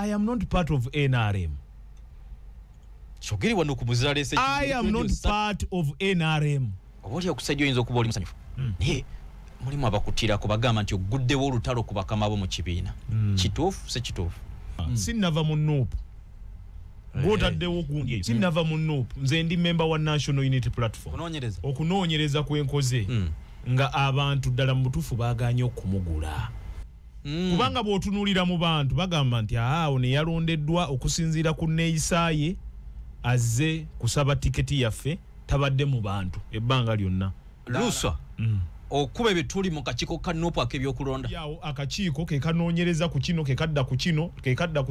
I am not part of NRM. Shogeri wano kumuzira lese. I am not part of NRM. Oboli okusajja oyinza okuba oli musanyufu. Naye mulimu abakutira ko bagamba nti oguddewo olutalo ku bakama bo mu kibiina. Kituufu se kituufu. Sinnava mu NUP. Gwotaddewo gundi. Sinnava mu NUP. Nze ndi member wa National Unity Platform. Okunoonyereza kwenkoze. Nga abantu ddala mu butuufu baaganye okumugula. Kubanga bw'otunuulira mu bantu bagamba nti ono yalondeddwa okusinziira ku nneeyisaaye azze kusaba tiketi yaffe tabadde mu bantu ebbanga lyonna. Lusa okuba ebituli mu kakiiko ka NUP ak'ebyokulonda. Yawo akakiiko ke kanoonyereza ku kino ke kadda ku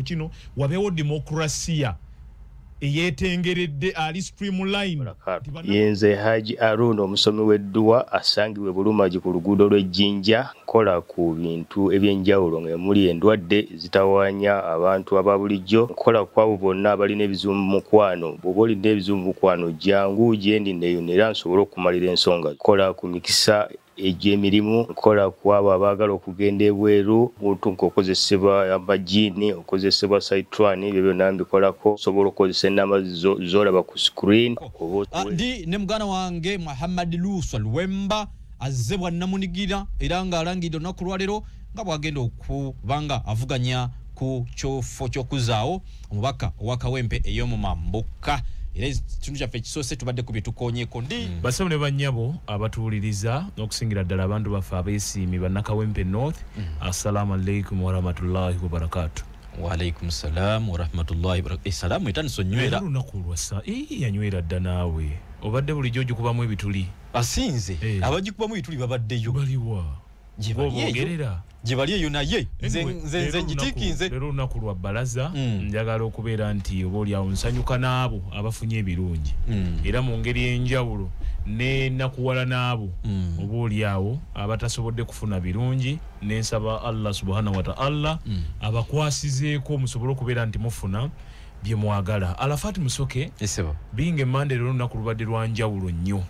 kino wabeewo demokrasiya eyetengeredde ali streamline. Yenze Haji Arun omusomi w'edduwa asangiwe Bulumagi ku luguudo lw'Ejjinja nkola ku bintu ebyenjawulo ng'emuli endwadde zitawaanya abantu aba bulijjo nkola ku abo bonna abalina ebizibu mu mukwano bw'oba olina ebizibu mu mukwano jangu gyendi neeyonera nsobole okumalira ensonga nkola ku mikisa egy'emirimu nkola ku abo abaagala okugenda ebweru buntu nk'okozesebwa amajiini okozesebwa saitwani ebyo byonna mbikolako osobola okukozesa ennamba z'olaba ku screen. Ndi ne mugana wange Muhammad Luswa Luwemba azze bwannamunigira era ng'alangidde olunaku lwaleero nga bw'agenda okubanga avuganya ku kyofo ky'okuzaawo omubaka owa Kawempe ey'omu Mambuka. Era ekitundu kyaffe ekisoose tubadde ku byetukoonyeeko ndi basawo ne bannyabo abatuwuliriza n'okusingira ddala abantu baffe abeesiimi bannakawempe North. Assalamu alaikum warahmatullahi wabarakatuh. Wa alaikum salam warahmatullahi wabarakatuh. Salamu etandise onnywera olunaku lwassa yanywera dda naawe obadde bulijjo ogikubamu ebituli asinze abagikubamu ebituli babaddeyo baliwa gye bali eyo naye nze njitiikinze leero olunaku lwa bbalaza njagala okubeera nti oba oli awo nsanyuka n'abo abafunye ebirungi era mu ngeri y'enjawulo ne nakuwala n'abo oba oli awo abatasobodde kufuna birungi n'ensaba Allah subhanahu wa ta'ala abakwasizeeko musobole okubeera nti mufuna bye mwagala. Alafati Musoke binge Mande leero olunaku lubadde lwa njawulo nnyo.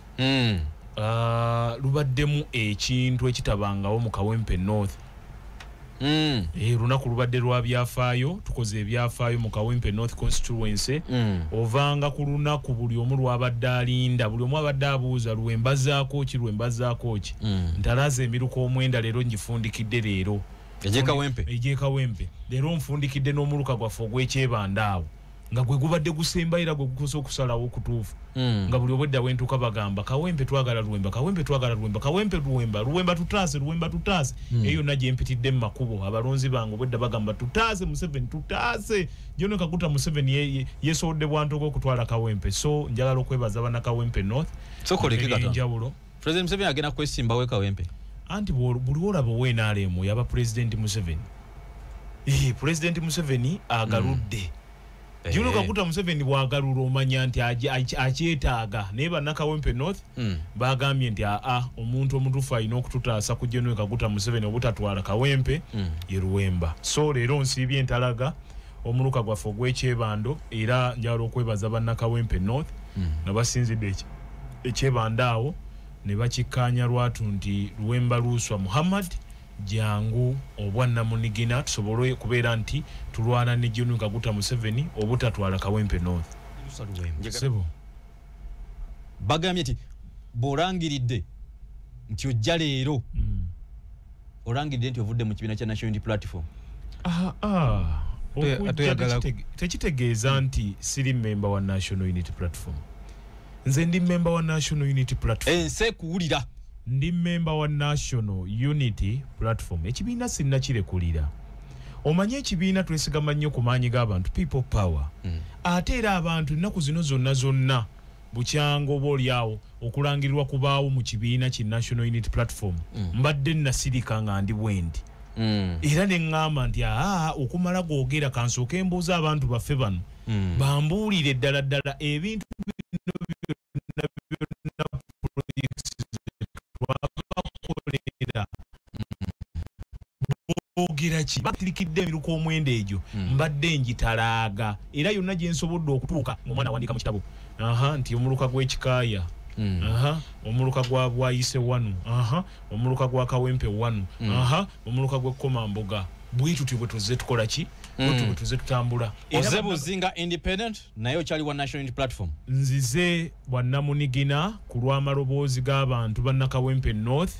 Lubaddemu ekintu ekitabangawo mu Kawempe North. Lunaku lubadde lwa byafaayo tukoze ebyafaayo mu Kawempe North constituency. Ovanga ku lunaku buli omu lwabadde alinda buli omu abadde abuuza Luwembazaako ki ntalaza emiruko omwenda leero ngifundikidde leero ej'ekawempe leero nfundikidde n'omuluka gwaffe ogw'ekyebandaawo nga gwe gubadde gusembayira gwe gukoze okusalawo okutuufu nga buli obwedda bwentuuka bagamba Kawempe twagala Luwemba tutaase eyo yonna gye mpitidde mu makubo abalonzi bange obwedda bagamba tutaase Museveni tutaase John Kaguta Museveni yeesowodde bwantogo okutwala Kawempe. So njagala okwebaza bana Kawempe North enjawulo President Museveni agenda kwesimbawo Kawempe anti buli olaba NRM yaba President Museveni President Museveni agaludde John Kaguta Museveni bwagalula omanya nti akyetaaga naye bannakawempe North bagambye nti omuntu omutuufu alina okututaasa ku John Kaguta Museveni obutatwala Kawempe ye Luwemba. So leero nsiibye entalaga omuluka gwaffe ogw'ekyebando era njagala okwebaza bannakawempe North nabasinzidde ekyebandaawo ne bakikkaanya lwatu nti Luwemba Luswa Muhammad jangu obwannamunigina tusobole kubeera nti tulwana ne John Kaguta Museveni obutatwala Kawempe North. Sebo bagambye nti bw'olangiridde nti ojja leero olangiridde nti ovudde mu kibiina kya National Unity Platform. Tekitegeeza nti siri member wa National Unity Platform. Nze ndi member wa National Unity Platform. Ense kuwulira ndi member wa National Unity Platform. Ekibiina sinna kirekulira. Omanye ekibiina twesigama nnyo ku maanyi g'abantu people power. Ate era abantu ennaku zino zonna bukyango oba oliawo okulangirirwa kubaawo mu kibiina ki National Unity Platform. Mbadde nasirika nga ndi bwendi. Era ne ngamba nti okumala googera kansooka embuuza abantu baffe bano bambuulire ddala ebintu bino byonna projects twabakolera boogera ki batirikidde emiruko omwenda egyo mbadde ngitalaaga era yonna gye nsobodde okutuuka omwana awandika mu kitabo nti omuluka gw'ekikaaya omuluka gwa bwayise wanu omuluka gwa Kawempe wanu omuluka gw'ekkomamboga bwe tutyo bwe tuzze tukola ki tuze tutambula ozebuzinga independent nayo chali wa national unity platform nzize bwannamunigina ku lw'amaloboozi g'abantu bannakawempe north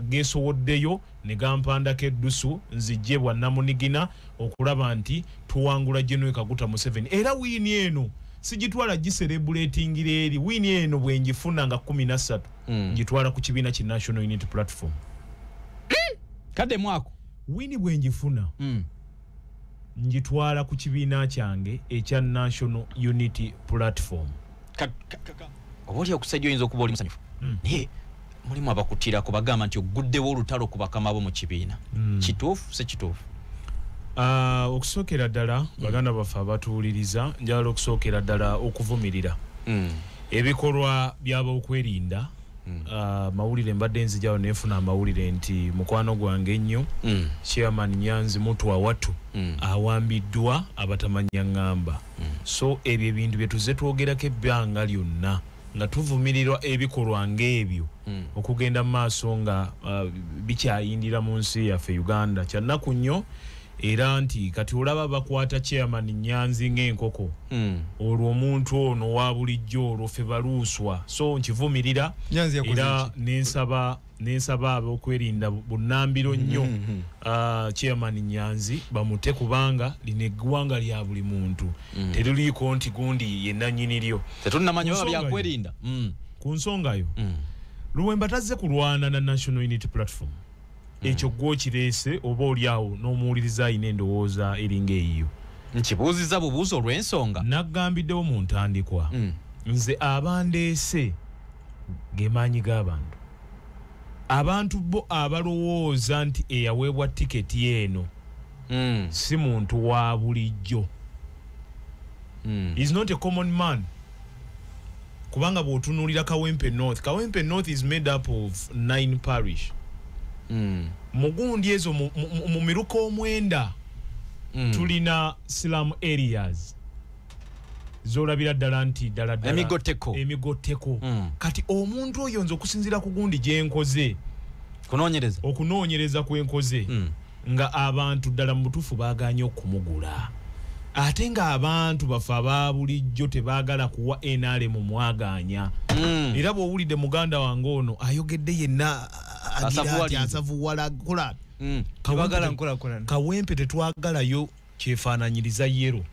gesowoddeyo ne gampandako eddusu nzijje bwannamunigina okulaba nti tuwangula General Kaguta Museveni era wiini eno sigitwala giserebulatingira eri wiini eno bwenjifuna nga 13 ngitwala ku kibiina ki National Unity Platform kade mwako wiini bwenjifuna njitwala ku kibiina kyange ekya National Unity Platform oboli okusajja oyinza okuba oli musanyufu naye mulimu abakutira ku bagamba nti oguddewo olutalo ku bakama bo mu kibiina kituufu se kituufu okusookera ddala baganda baffe abatuwuliriza njagala okusookera ddala okuvumirira ebikolwa by'abokwerinda mawulire mbadde nzijawo neefuna amawulire nti mukwano gwange ennyo Chairman Nyanzi Mutwa Watu awambiddwa abatamanya ngamba so ebyo ebintu bye tuze twogerako ebbanga lyonna nga tuvumirirwa ebikolwa ng'ebyo okugenda mu maaso nga bikyayindira mu nsi yaffe Uganda kyannaku nnyo era nti kati olaba bakwata Chairman Nyanzi ng'enkoko olwo omuntu ono wa bulijjo olwo ffe baluuswa so nkivumirira era nensaba ab'okwerinda bunnambiro nnyo Chairman Nyanzi bamute kubanga lino eggwanga lya buli muntu teruliiko nti gundi yenna nnyiniryo tetunnamanya baba byakwerinda ku nsongayo Luwemba tazze kulwana na National Unity Platform ekyo gwokireese oba oliawo n'omuwuliriza ayina endowooza eringa eyiyo nkibuuziza bubuuzo olw'ensonga naggambiddewo mu ntandikwa nze abandeese gemaanyi g'abantu abantu bo abalowooza nti eyaweebwa tiketi eno si muntu wa bulijjo is not a common man kubanga bw'otunuulira Kawempe North is made up of 9 parish mugundi ezo mu miruko omwenda tulina slum areas zolabira ddala nti ddala emigoteko kati omuntu oyo nze okusinziira ku gundi gyenkoze okunoonyereza kwenkoze nga abantu ddala mu butuufu baaganye okumugula ate nga abantu baffe ababulijjo tebaagala kuwa NRM mwaganya era bw'owulidde muganda wange ono ayogedde yenna asavuwala kola Kawempe tetwagalayo kyefaananyiriza yero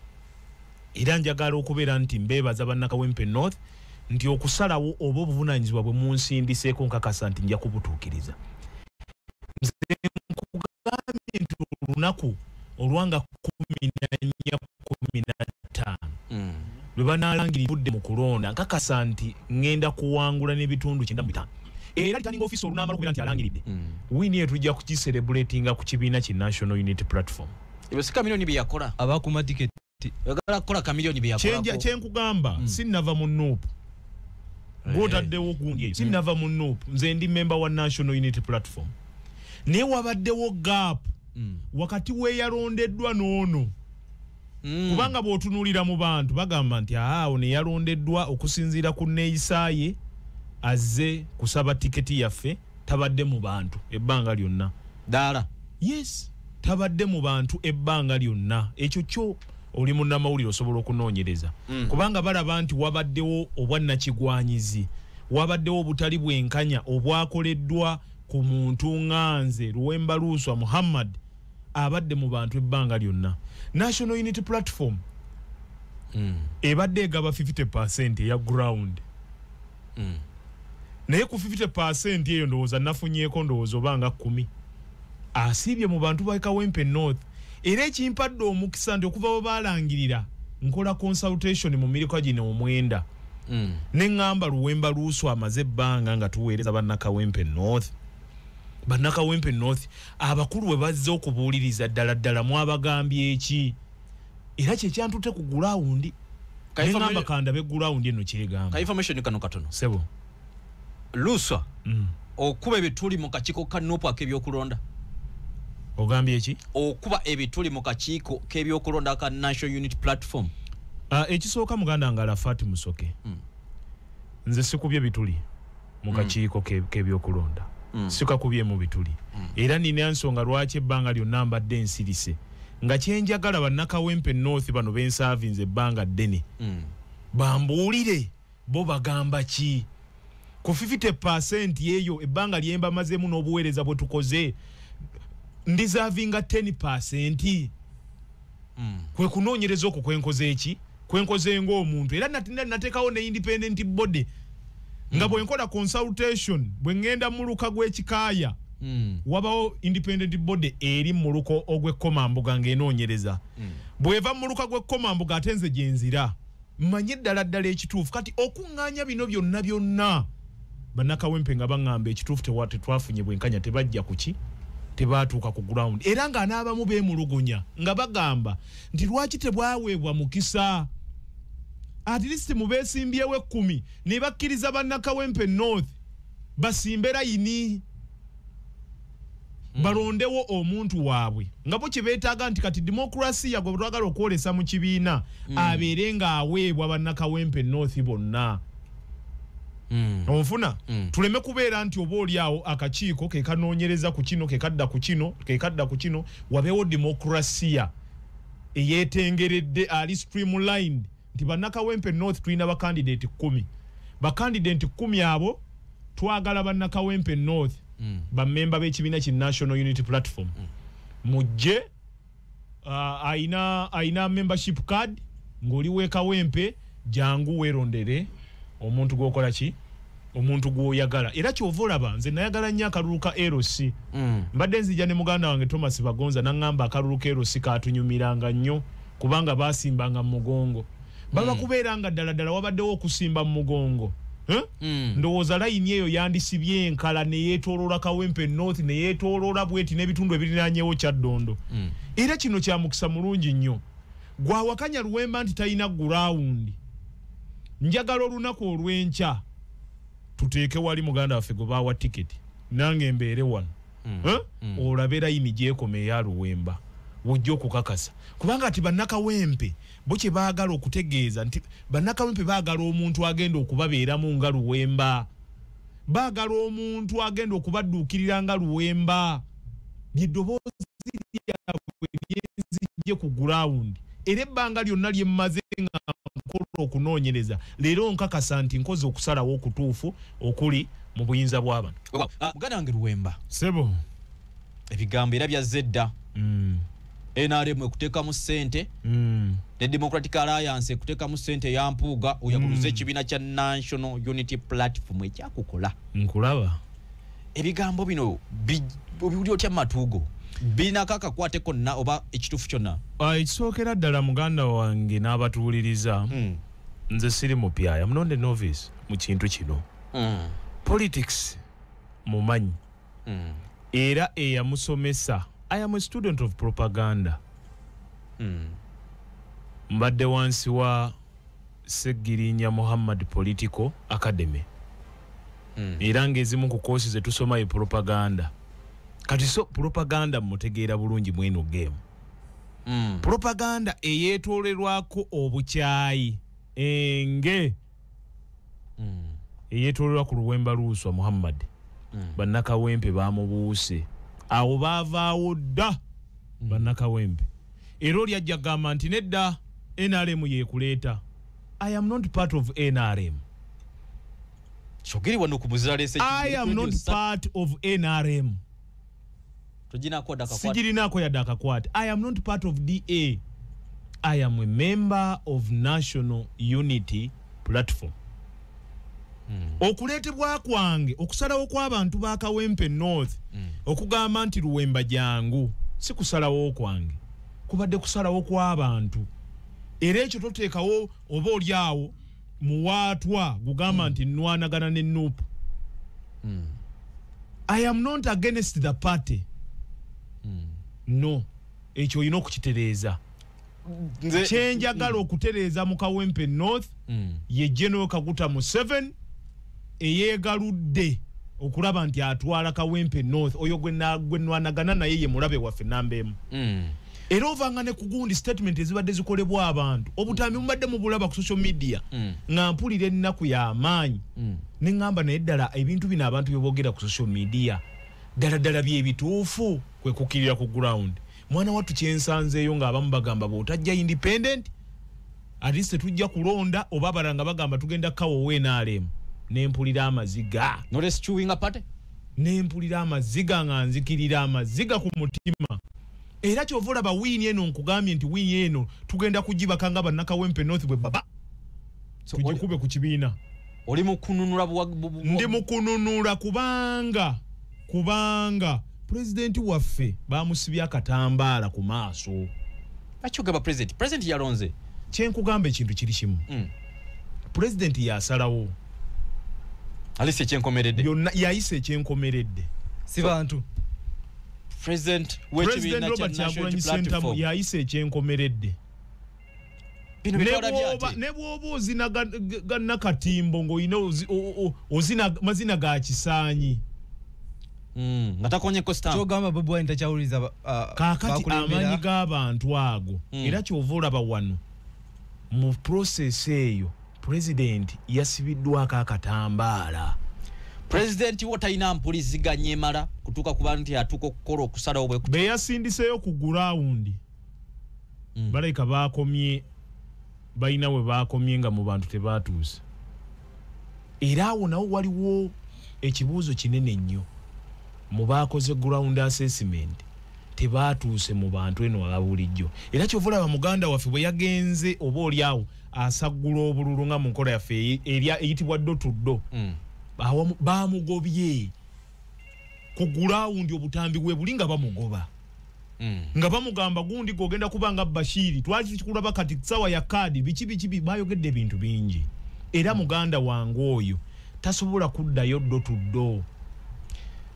era njagala okubeera nti mbeebaza bannakawempe North nti okusalawo oba obuvunaanyizibwa bwe munsindiseeko nkakasa nti nja kubutuukiriza nze nkugambye nti olunaku olwanga 14-15 lwe banaalangirira budde mu kulonda nkakasa nti ngenda kuwangula n'ebitundu 95 era returning officer olunamala okubeera nti alangiridde wiini etujja kukiserebulatinga ku kibiina ki National Unity Platform ebisika milioni bye yakola abakuma tiketi yagala kukola kamilioni bye yakola kyenkugamba sinnava mu nuupu gw'otaddewo gundi eyo sinnava mu nuupu nze ndi member wa National Unity Platform naye wabaddewo gap wakati weyalondeddwa n'ono kubanga bw'otunuulira mu bantu bagamba nti awo ne yalondeddwa okusinziira ku neeyisaaye azze kusaba tiketi yaffe tabadde mu bantu ebbanga lyonna ddala yes tabadde mu bantu ebbanga lyonna ekyo kyo oli munnamawulire osobola okunoonyereza kubanga balaba nti wabaddewo obwannakigwanyizi wabaddewo obutali bwenkanya obwakoleddwa ku muntu nganze Luwemba Luswa Muhammad abadde mu bantu ebbanga lyonna National Unity Platform ebadde egaba 50% eya ground naye ku 50% eyo ndowooza nafunyeeko ndowooza obanga 10 asiibye mu bantu ba Kawempe North era ekimpadde omukisa nti okuva bwe balangirira nkola consultation mu miriko gino omwenda neŋŋamba Luwemba Luswa amaze ebbanga nga tuweereza bannakawempe North abakulu bwe bazze okubuuliriza ddala mwabagambye eki era kyekyantute ku gulawundi neŋŋamba kandabe gulawundi eno kyegamba ka information kano katono sebo Luswa okuba ebituli mu kakiiko ka NUP ak'ebyokulonda ogambye eki okuba ebituli mu kakiiko k'ebyokulonda ka National Unity Platform ekisooka muganda nga Lafati Musoke nze sikubye bituli mu kakiiko k'ebyokulonda sikakubye mu bituli era nina ensonga lwaki ebbanga lyonna mbadde nsirise nga kyenjagala bannakawempe North bano bensavinze ebbanga ddene bambuulire bo bagamba ki ku 50% yeyo ebbanga lyemba mazemu n'obuweereza bwe tukoze ndizavinga 10% kwe kunoonyereza okwo kwenkoze eki kwenkoze ng'omuntu era nateekawo ne independent body nga bwenkola consultation bwengenda mu luka gw'ekikaaya wabawo independent body eri mu luko ogw'ekkomambuga ng'enoonyereza bw'eva mu luka gw'ekkomambuga ate nze gyenzira mmanye ddala ekituufu kati okuŋŋaanya bino byonna bannakawempe nga baŋŋamba ekituufu tetwafunye bwenkanya tebajja kuki tebaatuuka ku ground era nga n'abamu beemulugunya nga bagamba nti lwaki tebwaweebwa mukisa at least mu beesimbyewo 10 ne bakkiriza bannakawempe North basimbe layini balondewo omuntu waabwe nga bo kyebeetaaga nti kati demokrasiya gwe twagala okwolesa mu kibiina abeere ng'aweebwa bannakawempe North bonna onfuna tuleme kubeera nti oba oliawo akakiiko kekanoonyereza ku kino kekadda ku kino wabeewo demokrasiya eyeetengeredde ali streamlined nti bannakawempe North tulina bakandidate 10 bakandidate 10 abo twagala bannakawempe North bammemba b'ekibiina ki National Unity Platform mujje aina membership card ng'oli w'ekawempe jangu weerondere omuntu gwokola ki omuntu gwoyagala era kyova olaba nze nayagala nnyo akalulu ka LC mbadde nzija ne muganda wange Thomas Bagonza naŋŋamba akalulu ka LC kaatunyumiranga nnyo kubanga basimbanga mu mugongo baba kubeera nga ddala wabaddewo okusimba mu mugongo ndowooza layini eyo yandisibye enkala ne yeetooloola Kawempe North ne yeetooloola bweti n'ebitundu ebirinaanyeewo Kyaddondo era kino kya mukisa mulungi nnyo gwawakanya Luwemba nti talina gurawundi njagala olunaku olw'enkya tuteeke wali muganda waffe gwe baawa tiketi nange mbeere wano olabe layini gyekoma eya Luwemba wojja okukakasa kubanga ati bannakawempe bo kye baagala okutegeeza nti bannakawempe baagala omuntu agenda okubabeeramu nga Luwemba baagala omuntu agenda okubadduukirira nga Luwemba lyeddoboozi lyabwe lyenzijje ku gurawundi era ebbanga lyonna lyemmaze nga nkola okunoonyereza leero nkakasa nti nkoze okusalawo okutuufu okuli mu buyinza bw'abantu muganda wange Luwemba sebo ebigambo era byazze dda NRM ekuteekamu ssente ne Democratic Alliance ekuteekamu ssente ya mpuuga oyaguluza ekibiina kya National Unity Platform ekyakukola nkulaba ebigambo bino obiwuli otya matuugo binako akakwate konna oba ekituufu kyonna ekisookera ddala muganda wange n'abatuwuliriza nze siri mupyaya munonde novice mu kintu kino politics mumanyi era eyamusomesa I am a student of propaganda mbadde wansi wa Segirinya Muhammad Political Academy era ng'ezimu ku courses ze tusoma ye propaganda kati so propaganda mutegeera bulungi mweno game propaganda eyeetolerwako obukyayi enge eyeetolerwa ku Luwemba Luuswa Muhammad bannakawempe bamubuuse awo baavaawo dda bannakawempe era oli ajja gamba nti nedda NRM yeekuleeta I am not part of NRM kyogeri wano ku muziralese I am not part of NRM sijirinaako yadde akakwata I am not part of DA I am a member of National Unity Platform okuleetebwa kwange okusalawo kw'abantu ba Kawempe North okugamba nti Luwemba jangu si kusalawo kwange kubadde kusalawo kw'abantu era ekyo toteekawo oba oliawo muwaatwa gugamba nti nwanagana ne Nuupu I am not against the party no ekyo olina okukitereeza kyenjagala okutereeza mu Kawempe North ye General Kaguta Museveni eyeegaludde okulaba nti atwala Kawempe North oyo gwe nwanagana naye ye mulabe waffe nambeemu era ovanga ne kugundi statement ezibadde zikolebwa abantu obutambi mubadde mu bulaba ku social media nga mpulira ennaku y'amaanyi ne ŋŋamba naye ddala ebintu bino abantu bye boogera ku social media ddala byebituufu kwe kukkirira ku ground mwana wattu kyensanzeeyo ng'abamu bagamba bw'otajja independent at least tujja kulonda oba abalanga bagamba tugenda kawowe NRM nempulira amaziga not eschewing a party nempulira amaziga nga nzikirira amaziga ku mutima era kyova olaba wiini eno nkugambye nti wiini eno tugenda kugibaka nga bannakawempe North bwe baba tugikube ku kibiina oli mukununula ndi mukununula kubanga president waffe bamusibya akatambaala ku maaso achogaba president yalonze kyenkugamba ekintu kiri kimu president yasalawo alise ekyenkomeredde byonna yayise ekyenkomeredde si bantu president Robert Kyagulanyi Ssentamu yayise ekyenkomeredde ne bw'oba ozina gannakatimbo ng'olina ozina mazina ga kisaanyi nga takonyeko stamp kyogamba Bobi Wine takyawuliza kaakati amaanyi g'abantu ago era kyova olaba wano mu process eyo president yasibiddwako akatambaala president wotalina mpuliziganya emala kutuuka ku bantu nti atuuka okukola okusalawo bwe be yasindiseyo ku gurawundi balayika baakomye balina we baakomye nga mu bantu tebaatuuse era awo nawo waliwo ekibuuzo kinene nnyo mu baakoze ground assessment tebaatuuse mu bantu eno aba bulijjo era kyova olaba muganda waffe bwe yagenze oba oli awo asaggula obululu nga mu nkola yaffe eyitibwa ddo tuddo baamugobye ku gurawundi obutambi bwe buli nga bamugoba nga bamugamba gundi gogenda kubanga Bashiri twali tukikulaba kati sawa ya kadi biki bayogedde ebintu bingi era muganda wange oyo tasobola kuddayo ddo tuddo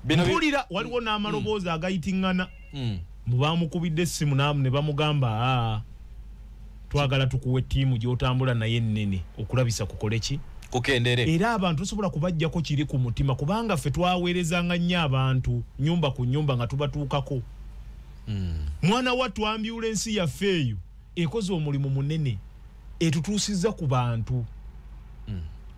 mpulira waliwo n'amaloboozi agayitingana bamukubidde essimu naamu ne bamugamba twagala tukuwe ttiimu gy'otambula naye ennene okulabisa kukole ki kukendere era abantu tusobola kubajjako kiri ku mutima kubanga ffe twaweerezanga nnyo abantu nyumba ku nyumba nga tubatuukako mwana wattu ambulensi yaffe eyo ekoze omulimu munene etutuusizza ku bantu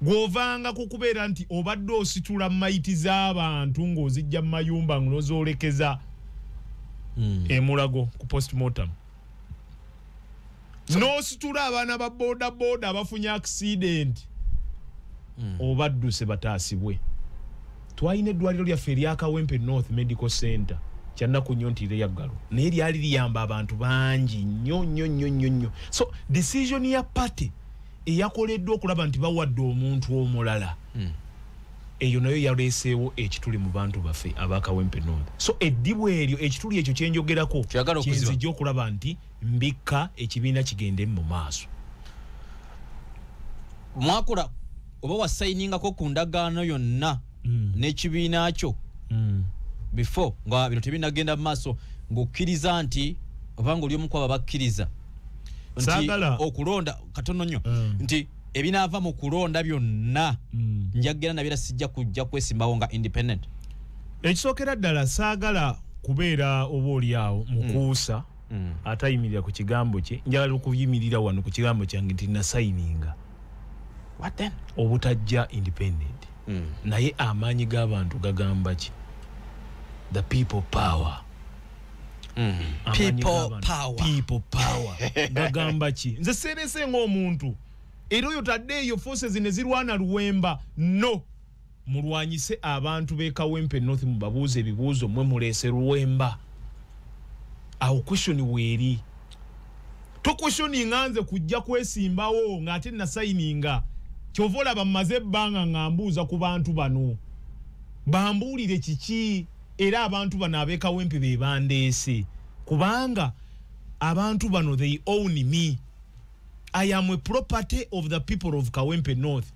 gw'ovanga kukubeera nti obadde ositula mayiti z'abantu ng'ozijja mu mayumba ng'ozoolekeza emulago ku postmortem n'ositula abaana ba boda abafunye accident obadduse bataasibwe twalina eddwaliro lyaffe eryakawempe North Medical Center kyannaku nnyo nti lyagalo naye lyali liyamba abantu bangi nnyo so decision ya party eyakoleddwa okulaba nti bawadde omuntu omulala eyo nayo yaleeseewo ekituli mu bantu baffe abakawempe North so eddibu eryo ekituli ekyo kyenjogerako kinzijja okulaba nti mbikka ekibiina kigende mu maaso mwakola oba wasayiningako ku ndagaano yonna n'ekibiina kyo before nga bino tebinagenda mu maaso ng'okkiriza nti obanga oli omu kwaba bakkiriza nti okulonda katono nnyo nti ebinaava mu kulonda byonna njagera nabeera sijja kujja kwesimbawo nga independent ekisookera ddala saagala kubeera oba oli awo mukuusa atayimirira ku kigambo kye njagala okuyimirira wano ku kigambo kyange nti nasayininga what then obutajja independent naye amaanyi g'abantu gagamba ki the people power people power gagamba ki nze serese ng'omuntu era oyo tadde eyo forces ne zirwana luwemba no mulwanyise abantu b'ekawempe North mubabuuze ebibuuzo mwe muleese luwemba awo question weeri to questioninga nze kujja kwesimbawo ng'ate nasayininga kyova olaba mmaze ebbanga ng'ambuuza ku bantu bano bambuulire kiki era abantu bano ab'ekawempe be bandeese kubanga abantu bano they own me. I am a property of the people of Kawempe North.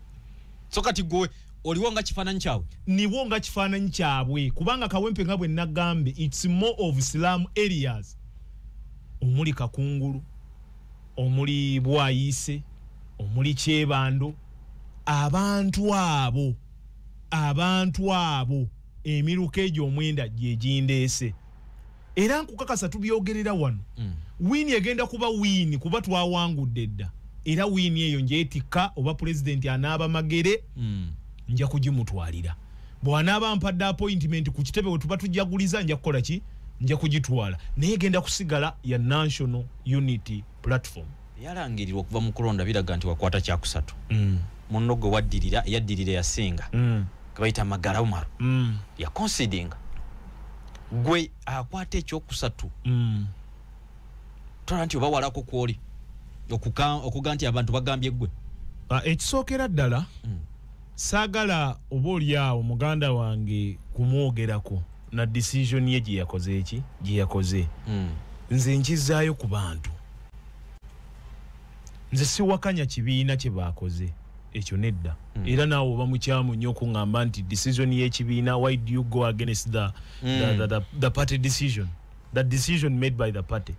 So kati gwe oliwo nga kifaananyi kyabwe niwo nga kifaananyi kyabwe kubanga Kawempe nga bwe nagambe it's more of slum areas omuli Kakungulu omuli Bwayise omuli Kyebando abantu abo emiruka egyo omwenda gye gindeese era nkukakasa tubyogerera wano wini egenda kuba wini kuba twawangudde dda era wini eyo njeetikka oba president anaaba magere nja kugimutwalira bw'anaaba mpadde appointment ku kitebe we tuba tujjaguliza nja kukola ki nja kugitwala naye genda kusigala ya National Unity Platform. Yalangirirwa okuva mu kulonda biraga nti wakwata kyakusatu. Munogo yaddirira yasinga. Kabayita Magala Umar. Ya conceding. Gwe akwata ekyokusatu. Tola nti oba walako kwoli. Okuga nti abantu bagambye gwe. Ekisookera ddala saagala oba oliawo muganda wange kumwogerako na decision ye gye yakoze. Nze nkizaayo ku bantu. Nze siwakanya kibiina kye baakoze ekyo nedda. Era naawe oba mukyamu nnyo okuŋŋamba nti decision y'ekibiina, why do you go against the party decision? The decision made by the party.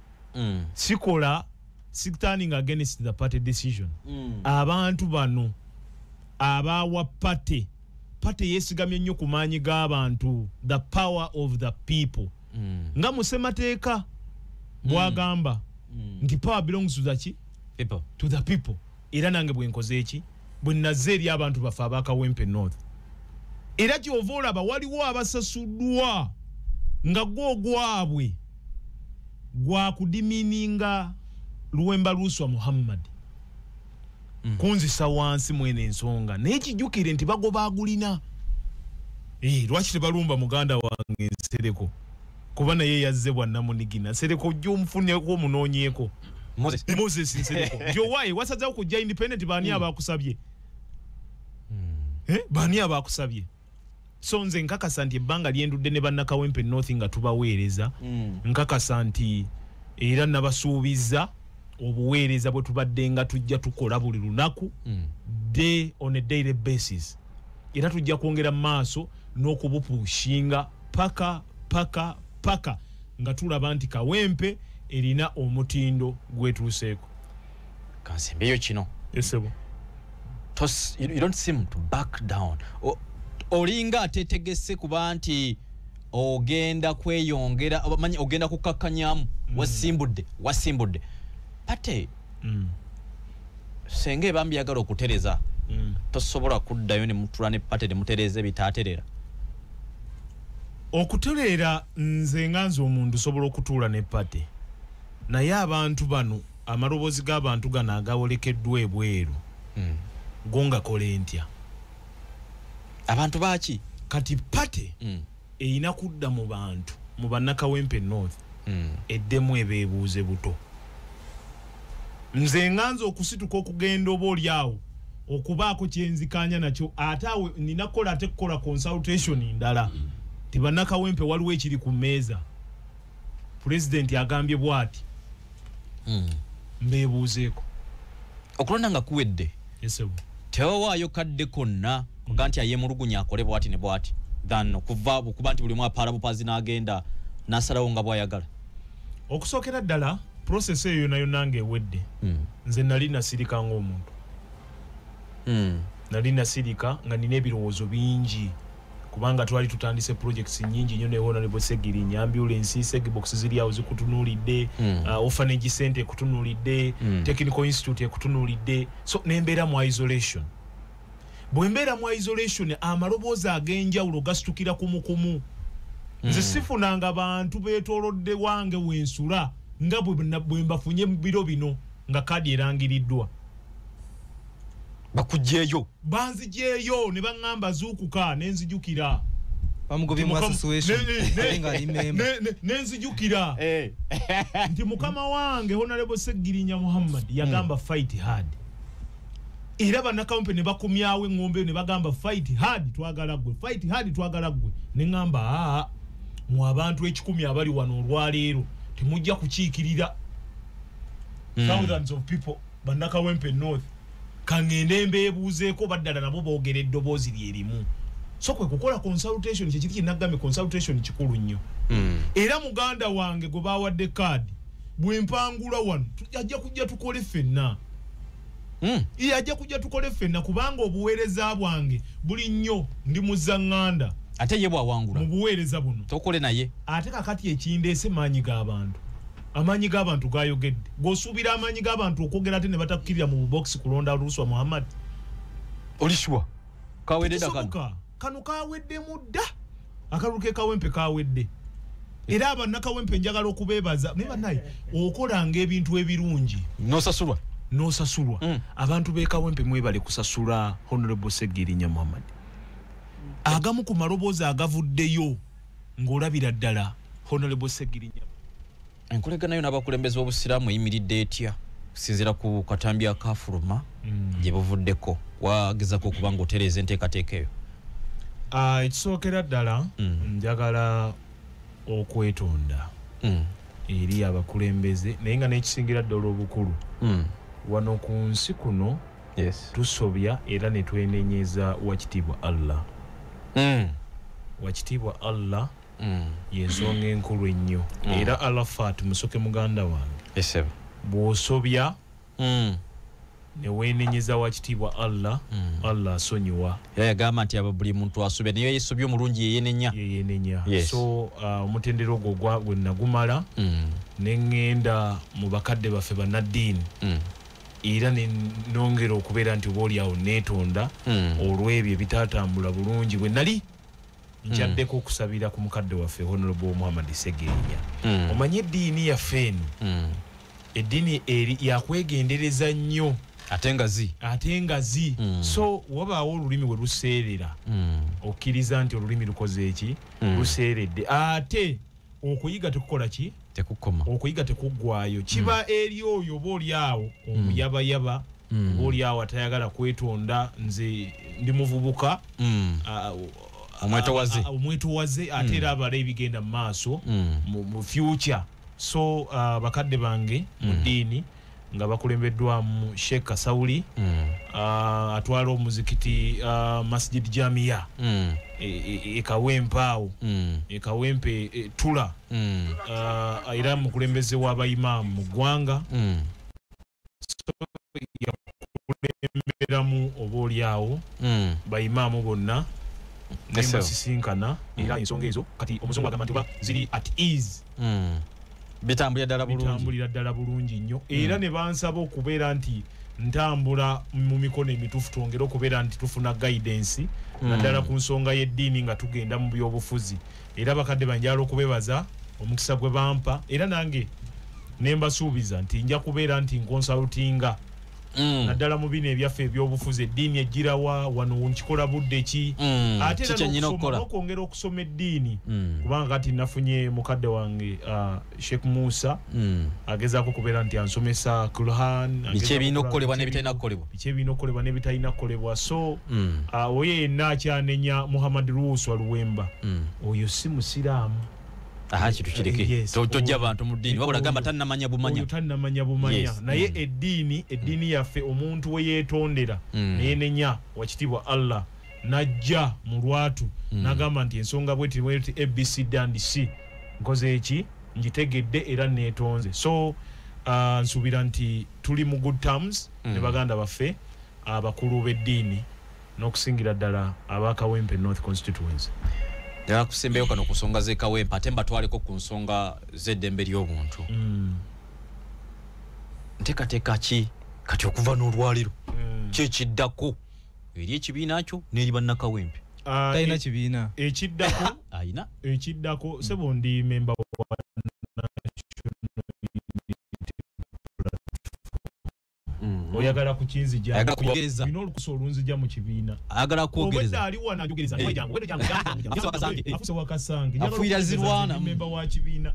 Sikola standing against the party decision. Abantu bano abawa party yesigamye nnyo ku maanyi g'abantu, the power of the people. Nga musemateeka bwagamba nti power belongs to the people. To the people. Era nange bwe nkoze eki bwe nazze eri abantu bafe abakawempe North. Era ky'ova olaba waliwo abasasuddwa nga gwogwabwe gwa kudimininga Luwemba Luswa Muhammad. Kunzisa wansi mwene ensonga naye kijjukire nti bagoba agulina. Lwaki tebalumba muganda wange Nsereko kuba naye yazze bwannamunigina. Nsereko ojja omufuneko omunoonyeeko. Moses Nsereko gyowaye wasazzawo kujja independent baani abakusabye. Baani abakusabye. So nze nkakasa nti ebbanga lyendudde ne bannakawempe North nga tubaweereza. Nkakasa nti era nabasuubiza obuweereza bwe tubadde nga tujja tukola buli lunaku on a daily basis. Era tujja kwongera maaso n'okubupushinga paka nga tulaba nti Kawempe erina omutindo gwetuuseeko. Kansembeyo kino. Esebo. You don't seem to back down. Olinga atetegese kuba nti ogenda kweyongera manyi ogenda kukakkanyamu wasimbudde pate senge bambi yagala okutereza tosobola kuddayo ne mutula ne pate ne mutereze bitaterera okuterera. Nze nganze omuntu sobola okutuula ne pate naye abantu bano amaloboozi g'abantu gano agawolekeddwa ebweru gonga kolentya abantu baki kati pate eyina kudda mu bantu mu bannakawempe North eddemu ebeebuuze buto. Nze nganze okusituka okugenda oba oliawo okubaako kyenzikanya nakyo ate awe ninakola ate kukola consultation ndala ti bannakawempe waliwo ekiri ku mmeeza. President agambye bw'ati mbeebuuzeeko okulonda nga kuwedde. Yesebo tewawaayo kadde konna kuga nti ayemulugunya akole bw'ati ne bw'ati than kuba nti buli mwapaala bupazi n'agenda n'asalawo nga bw'ayagala. Okusookera ddala process eyo yonna ng'ewedde. Nze nali nasirika ng'omuntu. Nali nasirika nga nina ebirowoozo bingi kubanga twali tutandise projects nyingi nnyo ne Honorable Segirinya, ambulance Segbox ziri awo zikutunuulidde, orphanage center ekutunuulidde, technical institute ekutunuulidde. So nembeera mu isolation. Bwe mbeera mu isolation amaloboozi ag'enjawulo gasitukira kumukumu. Nze sifunanga bantu beetoolodde wange wensula nga bwe mbafunye mu biro bino nga kadi erangiriddwa. Bakugyeyo banzijeyo ne baŋŋamba zuukuka nenzijukira bamugobye mu association nga alimemba nenzijukira nti mukama wange Honorable Segirinya Muhammad yagamba fight hard. Era bannakawempe ne bakumyawo eŋŋombe ne bagamba fight hard twagala gwe, fight hard twagala gwe. Ne ŋŋamba mu abantu 10 abali wano olwaleero temujja kukiikirira thousands of people bannakawempe North. Kangende mbeebuuzeeko baddala nabo boogera eddoboozi lyerimu. So kwe kukola consultation kyekiri kinagambye consultation kikulu nnyo. Era muganda wange gwe baawadde kaadi bwe mpangula wano ajja kujja tukole ffenna. Ajja kujja tukole ffenna kubanga obuweereza bwange buli nnyo ndi muzzaŋŋanda. Ate ye bwawangula mu buweereza buno tokole naye. Ate kakati ekindeese maanyi g'abantu. Amanyi g'abantu gayogedde. G'osuubira amanyi g'abantu okwogera ate ne batakkirira mu box kulonda Luswa Muhammad. Olishwa kawedde dakano kano kawedde mudda. Akaluke Kawempe kawedde. era abannakawempe njagala okubeebaza naye bannaye okolanga ebintu ebirungi n'osasulwa abantu b'ekawempe mwebale kusasula Honorable Segirinya Muhammad agamu ku maloboozi agavuddeyo ng'olabira ddala Honorable Segirinya enkolega nayo n'abakulembeze b'obusiraamu eyimiridde etya kusinziira ku katambi akafuluma gye buvuddeko wagezako okuba ng'otereeza enteekateeka eyo ekisookera ddala njagala okwetonda eri abakulembeze naye nga n'ekisingira ddala obukulu wano ku nsi kuno tusobya era ne twenenyeza wakitiibwa Allah wakitiibwa Allah y'ensonga enkulu ennyo era Arafat musoke muganda wange bw'osobya ne weenenyeza wakitiibwa Allah Allah asonyiwa yagamba nti aba buli muntu asobya naye yeesobya omulungi yeyenenya so omutendero ogwo gwe nagumala ne ŋŋenda mu bakadde baffe bannaddiini era nongera okubeera nti oba oliawo neetonda olw'ebyo ebitaatambula bulungi bwe nali njaddeko okusabira ku mukadde waffe Honorable Muhammad Segirinya omanye eddiini yaffe eno eddiini eri yakwegendereza nnyo ate ngazi so wabaawo olulimi we luseerera okkiriza nti olulimi lukoze eki luseeredde ate okuyiga tekukola ki okuyiga tekuggwayo kiba eri oyo oba oliawo omuyabayaba oba oliawo atayagala kwetonda nze ndi muvubuka omwetowaze ate era abala ebigenda mu maaso mu future so bakadde bange mu ddiini nga bakulembeddwamu Sheikh Kasauli atwala omuzikiti Masjid Jamia ekawempe awo ekawempe tula era mukulembeze w'abayimaamu mu ggwanga yakulemberamu oba oliawo bayimaamu bonna nebasisinkana era ensonga ezo kati omuzungu agamba nti ziri at ease bitambulira ddala bulungi nnyo era ne bansaba okubeera nti ntambula mu mikono emituufu twongera okubeera nti tufuna guidance naddala ku nsonga y'eddiini nga tugenda mu byobufuzi era bakadde banjala okubebaza omukisa gwe bampa era nange nembasuubiza nti nja kubeera nti nkonsalutinga naddala mu bino ebyaffe ebyobufuzi eddiini egirawa wano nkikola budde ki ate n'okwongera okusoma eddiini kubanga kati nafunye mukadde wange Sheikh Musa agezaako kubeera nti ansomesa Quran biki ebirina okukolebwa n'ebitalina kukolebwa so oyo yenna akyanenya Muhammad Luuswa Luwemba oyo si musiraamu kitu kireke tojja abantu mu ddiini wabula gamba tannamanya bumanya naye eddiini yaffe omuntu we yeetondera neyenenya wakitiibwa Allah najja mu lwatu nagamba nti ensonga bweti ABCD and C nkoze eki ngitegedde era neetonze so nsuubira nti tuli mu good terms ne baganda baffe abakulu b'eddiini n'okusingira ddala abakawempe North Constituency Dala kusembeyo kano kusonga z'ekawempe ate mbatwaleko ku nsonga z'eddembe ly'obuntu nteekateeka ki kati okuva n'olwaliro kyekiddako eri ekibiina kyo n'eri bannakawempe talina kibiina ekiddako ayina ekiddako sebo ndi memba wa oyagala kukinzija bino olukusa olunzija mu kibiina ayagala kwogereza ali wana ajogereza afuse wakasange afuira zirwana memba wa kibiina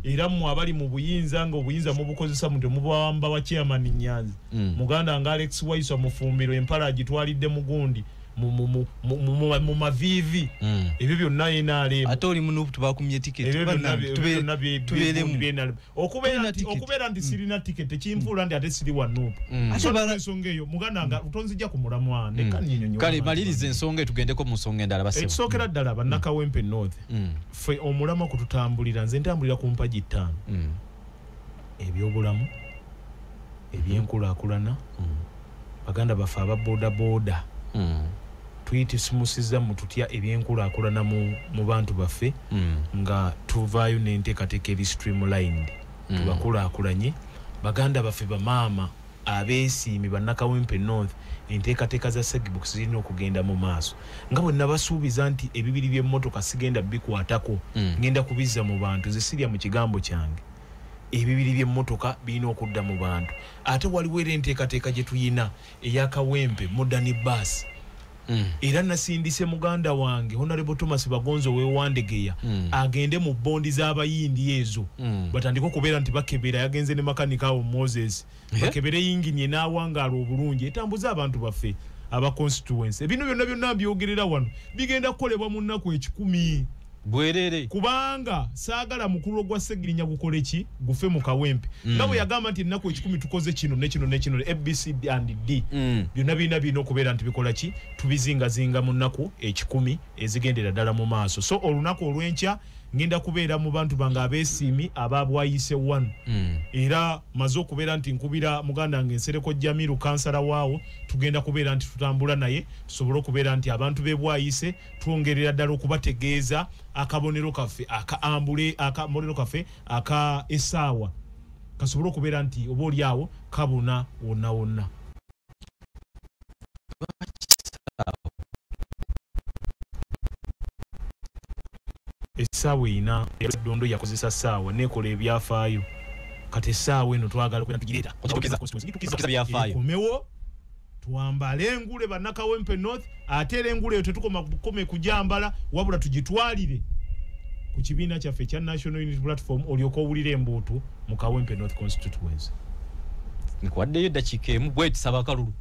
era mu abali mu buyinza nga obuyinza mu bukozesa mu temubawamba wa chairman Nyanzi muganda nga Alex Waiswa mufumbiro empala agitwalidde mugundi mu mavivi ebyo byonna yenale ate oli munupu tubakumye ticket tubeeremu okubeera nti sirina ticket kimvula ndi ate siri wanupu ensonga eyo muganda nga tonzija ku mulamwa kale maliriza ensonga etugendeko mu nsonga endala basebo ekisookera ddala bannakawempe North ffe omulama kututambulira nze ntambulira ku mpagi 5 ebyobulamu ebyenkulaakulana baganda baffe aba boda tuyitisimusiza mu tutya ebyenkulaakulana mu bantu baffe nga tuvaayo n'enteekateeka eri streamlined tubakulaakulanye baganda baffe bamaama abeesiimi bannakawempe North enteekateeka za Segibox zirina okugenda mu maaso nga bwe nabasuubiza nti ebibiri by'emmotoka sigenda bikwatako ngenda kubizza mu bantu zisirya mu kigambo kyange ebibiri by'emmotoka birina okudda mu bantu ate waliwo era enteekateeka gye tuyina ey'akawempe modern bus era nasindise muganda wange Honorable Thomas Bagonzo wewandegeya agende mu bondi z'abayindi ezo batandika okubeera nti bakebera yagenze ne makanika awo Moses bakebere yingini n'awangaala obulungi etambuza abantu baffe aba constituency bino byonna mbyogerera wano bigenda kukolebwa mu nnaku 10 bwerere kubanga saagala mukulu gwa Segirinya gukoleki gufe mu kawempe nabo yagamba nti nnaku 10 tukoze kino nekino ABC and D byonna bino okubeera nti bikola ki tubizingazinga mu nnaku 10 ezigendera ddala mu maaso so olunaku olw'enkya ngenda kubeera mu bantu banga abeesiimi ababwayise 1 era maze okubeera nti nkubira muganda wange Nsereko Jamiru kansala waawo tugenda kubeera nti tutambula naye tusobole okubeera nti abantu bebwayise twongerera ddala okubategeeza akabonero kaffe akabonero kaffe aka essaawa kasobole okubeera nti oba oli awo kabuna wonna essaawa ina Dondo yakozesa ssaawa nekola ebyafaayo kati essaawa eno twagala kwenda tugireeta komewo twambale engule bannakawempe North ate era engule eyo tetukome kujambala wabula tugitwalire ku kibiina kyaffe kya National Unity Platform olyoka owulira embuutu mu Kawempe North constituency nkwaddeyo eddakiika emu bwetisaba kalulu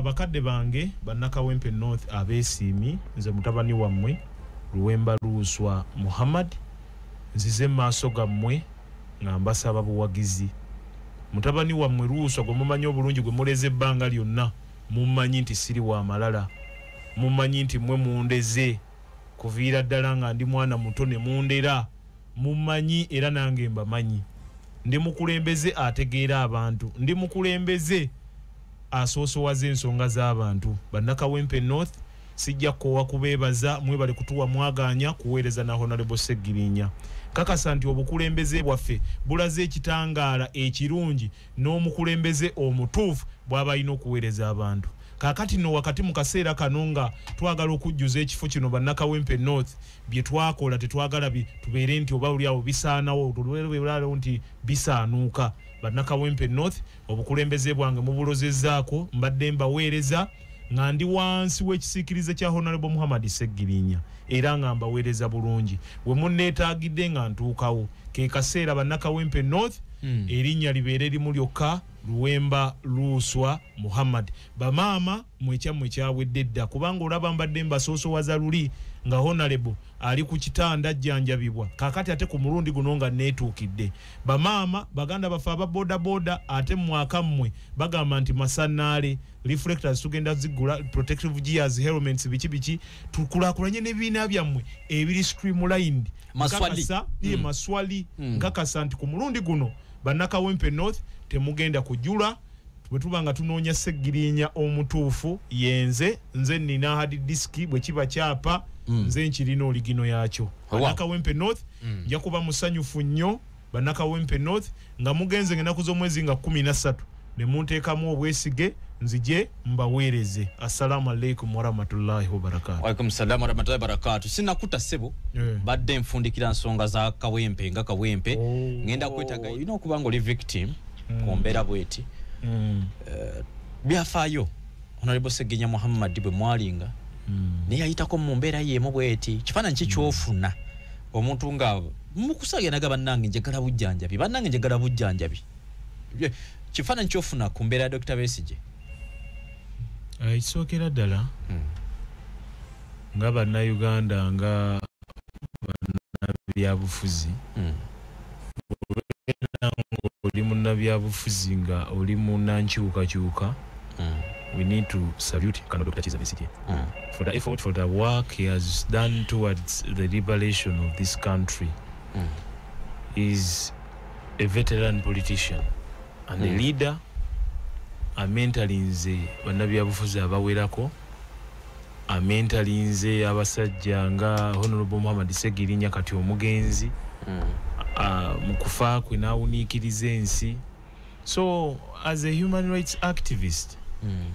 bakadde bange bannakawempe North abeesiimi nze mutabani wammwe Luwemba Luuswa Muhammad nzize maaso gammwe nga mbasaba buwagizi mutabani wammwe Luuswa gwe mumanyi obulungi gwe muleze ebbanga lyonna mummanyi nti siri wa malala mummanyi nti mwe mundeze kuviira ddala nga ndi mwana muto ne mundera mummanyi era nange mbamanyi ndi mukulembeze ategeera abantu ndi mukulembeze asoosowaza ensonga z'abantu bannakawempe North sijja kowa kubebaza mwebale kutuwa mwaganya kuweereza na Honorable Segirinya kakasa nti obukulembeze bwaffe bulaze ekitangaala ekirungi n'omukulembeze omutuufu bw'abalina okuweereza abantu kakati no wakati mu kaseera kanonga twagala okujjuza ekifo kino bannakawempe North bye twakola tetwagala tubeere nti oba oli awo bisaanawo tulwelwelalo nti bisaanuuka bannakawempe North obukulembeze bwange mubulozezzaako mbadde mbaweereza nga ndi wansi w'ekisiikirize kya Honorable Muhammad Segirinya era nga mbaweereza bulungi we munneetaagidde nga ntuukawo ke kaseera bannakawempe North erinnya libeere limu lyokka Luwemba Luuswa Muhammad bamaama mwekyamwe kyawedde dda kubanga olaba mbadde mbasoosowaza luli nga Honorable ali ku kitanda ajjanjabibwa kakati ate ku mulundi guno nga neetuukidde bamaama baganda bafe aba boda ate mwaka mmwe bagamba nti masanaale reflectors tugenda zigula protective gears helmets biki tukulaakulanye n'ebibiina byammwe ebiri streamlined maswali nkakasa nti ku mulundi guno bannakawempe North temugenda kujula bwe tubanga tunoonya Segirinya omutuufu yenze nze nina hard disk bwe kiba kyapa nze nkirina oligino yakyo bannakawempe North nja kuba musanyufu nnyo bannakawempe North nga mugenze ennaku z'omwezi nga 13 ne munteekamu obwesige nzije mbaweereze assalamu alaikum warahmatullahi wabarakatuh. Waalaikum salaam warahmatullahi wabarakatuh. Sinakuta sebo badde nfundikira nsonga za kawempe nga kawempe ngenda kwetaga kubanga oli victim kumbera bweti byafaayo Honorable Segirinya Muhammad bwe mwalinga naye ayitako mu mbeera yemu bweti kifaananyi kyofuna omuntu nga mukusaganaga bannange njagala bujjanjabi kifaananyi kyofuna ku mbeera ya Dr. Besigye isookera ddala nga bannayuganda nga bannabyabufuzi oli munnabyabufuzi nga oli munnankyukakyuka we need to salute Dr. Kizza Besigye for the effort, for the work he has done towards the liberation of this country. He's a veteran politician and a leader. Amentalinze bannabyabufuzi abawerako amentalinze abasajja nga Honorable Muhammad Segirinya kati omugenzi mu kufa kwe n'awuniikiriza ensi So as a human rights activist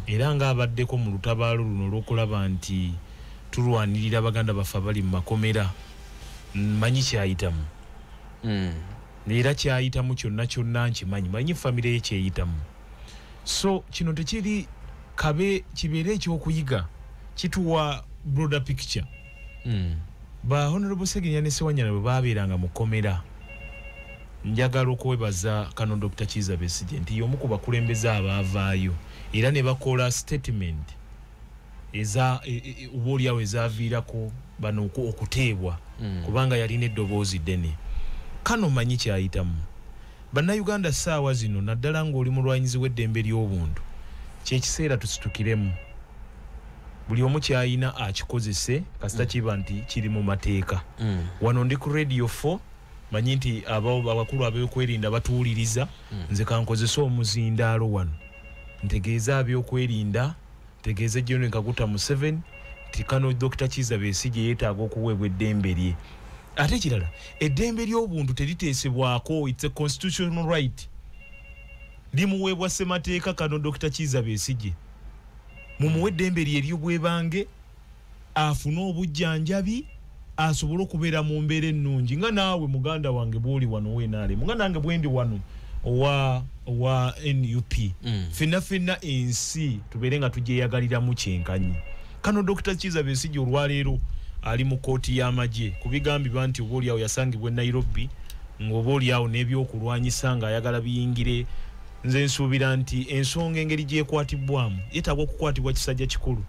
era nga abaddeko mu lutabaalo luno olw'okulaba nti tulwanirira baganda baffe abali mu makomera manyi kyayitamu era kyayitamu kyonna nkimanyi manyi famire ye kyeyitamu. So kino tekiri kabe kibeere ekyokuyiga kituwa broader picture. Ba Honorable Seginya ne Sewanyana bwe baabeeranga mu komera njagala okwebaza kano Dr. Kizza Besigye nti y'omu ku bakulembeze abaavaayo era ne bakola statement eza oboolyawo ezaaviirako bano okuteebwa kubanga yalina eddoboozi ddene. Kano manyi kyayitamu bannayuganda ssaawa zino naddala ng'oli mulwanyizi w'eddembe ly'obuntu kyekiseera tusitukiremu buli omu kyayina akikozese kasita kiba nti kiri mu mateeka. Wano ndi ku Radio 4 manyi nti abakulu ab'okwerinda batuwuliriza nze kankozesa omuzindaalo wano ntegeeza ab'okwerinda ntegeeza General Kaguta Museveni nti kano Dr. Kizza Besigye yeetaaga okuweebwa eddembe lye. Ate kirala eddembe ly'obuntu teriteesebwako, it's a constitutional right. Limuweebwa ssemateeka kano Dr. Kizza Besigye mumuwe eddembe lye ery'obwebange afune obujjanjabi asobole okubeera mu mbeera ennungi nga naawe muganda wange bw'oli wano weenaale nga nange bwendi wano owa NUP ffenna ensi tubeere nga tugyeyagaliramu kyenkanyi. Kano Dr. Kizza Besigye olwaleero ali mu kooti y'amagye ku bigambibwa nti oboolyawo yasangibwa e Nairobi ng'oboolyawo n'ebyokulwanyisa ng'ayagala biyingire. Nze nsuubira nti ensonga engeri gyekwatibwamu yeetaaga okukwatibwa kisajja kikulu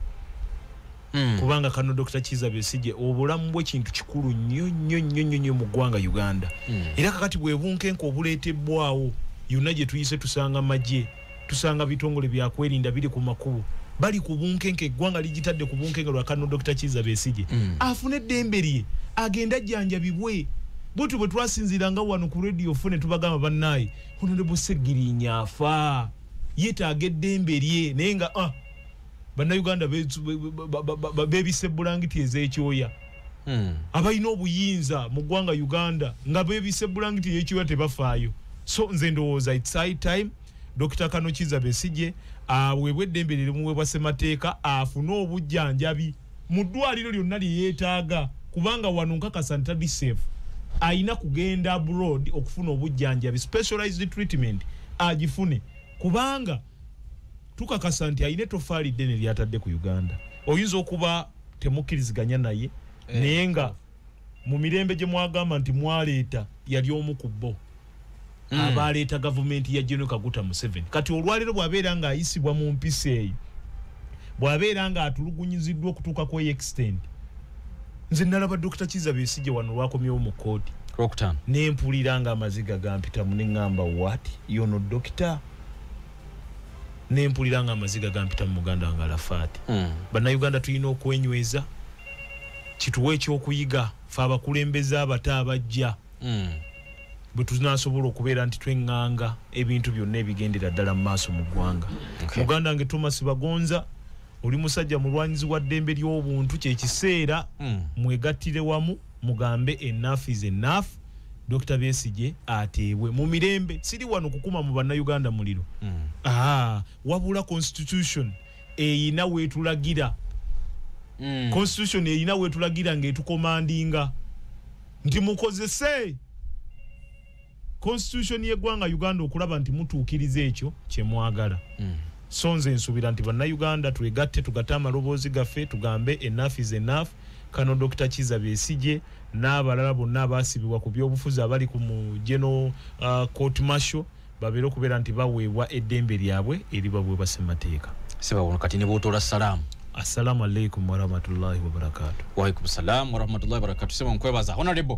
kubanga kano Dr. Kizza Besigye obulamu bwe kintu kikulu nnyo mu ggwanga Uganda. Era kakati bwe bunkenke obuleetebbwawo yonna gye tuyise tusanga magye tusanga bitongole byakwerinda biri ku makubo bali ku bunkenke eggwanga ligitadde ku bunkenke lwa kano Dr. Kizza Besigye afune eddembe lye agenda jjanjabibwe. Bwetu bwe twasinziranga wano ku Radio 4 ne tubagamba bannaayi Honorable Segirinya afa yeetaaga eddembe lye naye nga bannayuganda beebise bulangiti ez'ekyoya abalina obuyinza mu ggwanga Uganda nga beebise bulangiti y'ekyoya tebafaayo. So nze ndowooza it's high time Dr. Kano Kizza Besigye aweebwe eddembe lye limuweebwa ssemateeka afune obujjanjabi mu ddwaliro lyonna lye yeetaaga kubanga wano nkakasa ntali safe. Aina kugenda abroad okufuna obujjanjabi specialized treatment agifune kubanga tukakasa nti aine tofaali ddene lyatadde ku Uganda. Oyinza okuba temukkiriziganya naye naye nga mu mirembe gye mwagamba nti mwaleeta yali omu ku bo abaleeta gavumenti ya General Kaguta Museveni. Kati olwaleero bw'abeera nga ayisibwa mu mpisa eyo bw'abeera nga atulugunyiziddwa okutuuka ku extent nze nalaba Dr. Kizza Besigye wano lwakomyewo mu kooti nempulira nga amaziga gampitamu neŋŋamba what yono dokita nempulira nga amaziga gampitamu muganda wange Alafaati. Bannayuganda tulina okwenyweza kituwe ekyokuyiga fe abakulembeze abato abajja bwe tunasobola okubeera nti tweŋŋanga ebintu byonna ebigendera ddala mu maaso mu ggwanga. Muganda wange Thomas Bagonza oli musajja mulwanyizi wa ddembe ly'obuntu kyekiseera mwegattire wamu mugambe enough is enough. Dr. Besigye ateebwe mu mirembe siri wano kukuma mu bannayuganda muliro wabula constitution eyina weetulagira constitution eyina weetulagira ng'etukomandinga nti mukozese constitution y'eggwanga Uganda okulaba nti mutuukiriza ekyo kye mwagala. So nze nsuubira nti bannayuganda twegatte tugatte amaloboozi gaffe tugambe enough is enough. Kano Dr. Kizza Besigye n'abalala bonna abaasibibwa ku byobufuzi abali ku mu General Court Martial babeera okubeera nti baweebwa eddembe lyabwe eribaweebwa ssemateeka. Sebawono kati ne bootola salaamu. Assalamu alaikum warahmatullahi wabarakatuh. Wa alaikum salam warahmatullahi wabarakatuh. Sema nkwebaza Honorable